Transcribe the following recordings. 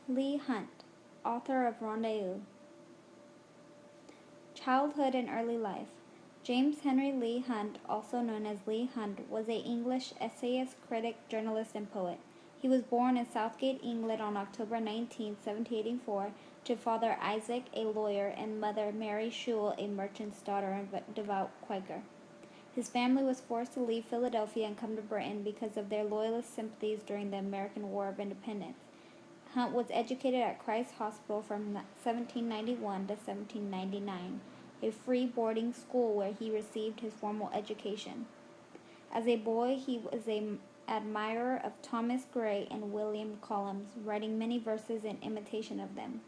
Leigh Hunt, author of Rendezvous. Childhood and early life. James Henry Leigh Hunt, also known as Leigh Hunt, was an English essayist, critic, journalist, and poet. He was born in Southgate, England on October 19, 1784, to father Isaac, a lawyer, and mother Mary Shule, a merchant's daughter and devout Quaker. His family was forced to leave Philadelphia and come to Britain because of their loyalist sympathies during the American War of Independence. Hunt was educated at Christ Hospital from 1791 to 1799, a free boarding school where he received his formal education. As a boy, he was an admirer of Thomas Gray and William Collins, writing many verses in imitation of them.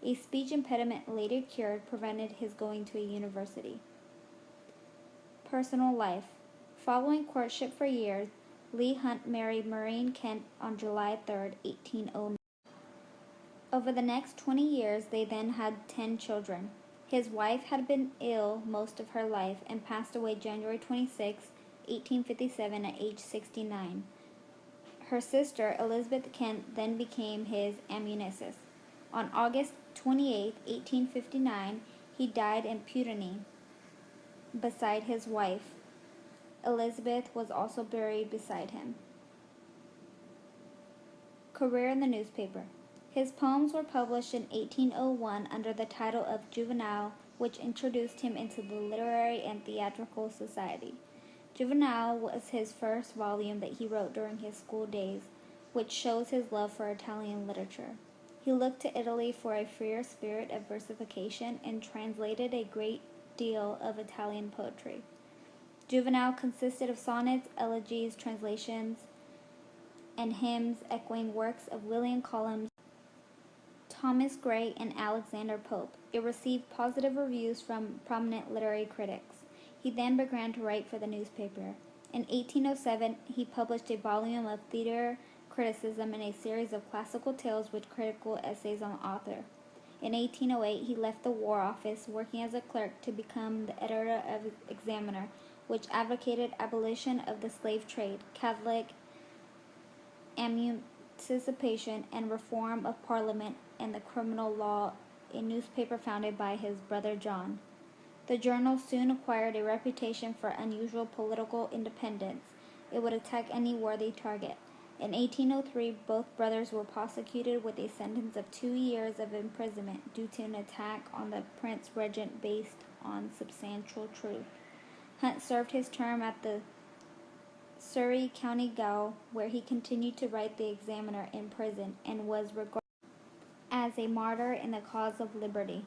A speech impediment later cured prevented his going to a university. Personal life. Following courtship for years, Leigh Hunt married Maureen Kent on July 3, 1809. Over the next 20 years, they then had 10 children. His wife had been ill most of her life and passed away January 26, 1857 at age 69. Her sister, Elizabeth Kent, then became his amanuensis. On August 28, 1859, he died in Puttany beside his wife. Elizabeth was also buried beside him. Career in the newspaper. His poems were published in 1801 under the title of Juvenal, which introduced him into the literary and theatrical society. Juvenal was his first volume that he wrote during his school days, which shows his love for Italian literature. He looked to Italy for a freer spirit of versification and translated a great deal of Italian poetry. Juvenal consisted of sonnets, elegies, translations, and hymns echoing works of William Collins, Thomas Gray, and Alexander Pope. It received positive reviews from prominent literary critics. He then began to write for the newspaper. In 1807, he published a volume of theater criticism and a series of classical tales with critical essays on the author. In 1808, he left the War Office, working as a clerk, to become the editor of Examiner, which advocated abolition of the slave trade, Catholic emancipation, and reform of Parliament and the criminal law, a newspaper founded by his brother John. The journal soon acquired a reputation for unusual political independence. It would attack any worthy target. In 1803, both brothers were prosecuted with a sentence of 2 years of imprisonment due to an attack on the Prince Regent based on substantial truth. Hunt served his term at the Surrey County Gaol, where he continued to write the Examiner in prison and was regarded as a martyr in the cause of liberty.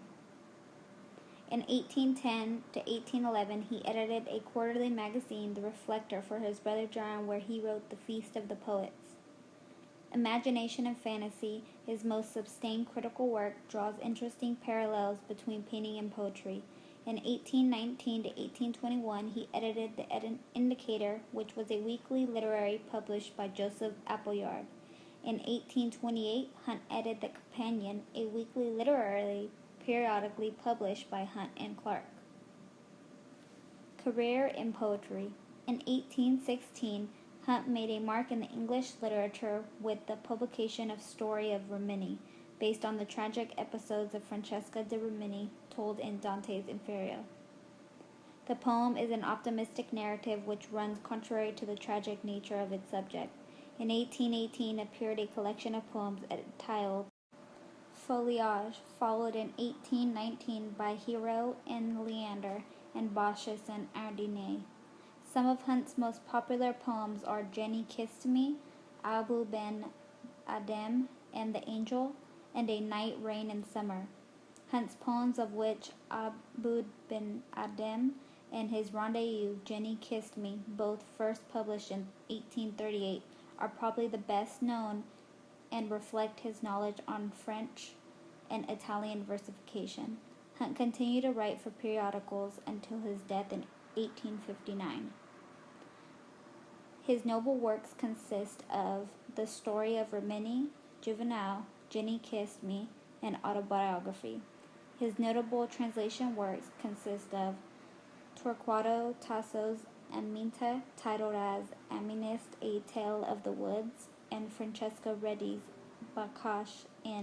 In 1810 to 1811, he edited a quarterly magazine, The Reflector, for his brother John, where he wrote The Feast of the Poets. Imagination and Fantasy, his most sustained critical work, draws interesting parallels between painting and poetry. In 1819 to 1821, he edited The Indicator, which was a weekly literary published by Joseph Appleyard. In 1828, Hunt edited The Companion, a weekly literary periodically published by Hunt and Clark. Career in poetry. In 1816, Hunt made a mark in the English literature with the publication of Story of Rimini, based on the tragic episodes of Francesca de Rimini told in Dante's Inferno. The poem is an optimistic narrative which runs contrary to the tragic nature of its subject. In 1818 appeared a collection of poems entitled Foliage, followed in 1819 by Hero and Leander and Baucis and Ardenne. Some of Hunt's most popular poems are Jenny Kissed Me, Abu Ben Adem and the Angel, and A Night, Rain, and Summer. Hunt's poems, of which Abu Ben Adem and his Rendezvous, Jenny Kissed Me, both first published in 1838, are probably the best known and reflect his knowledge on French and Italian versification. Hunt continued to write for periodicals until his death in 1859. His noble works consist of The Story of Rimini, Juvenal, Jenny Kissed Me, and Autobiography. His notable translation works consist of Torquato Tasso's Aminta, titled as Aminist, A Tale of the Woods, and Francesca Redi's Bakash and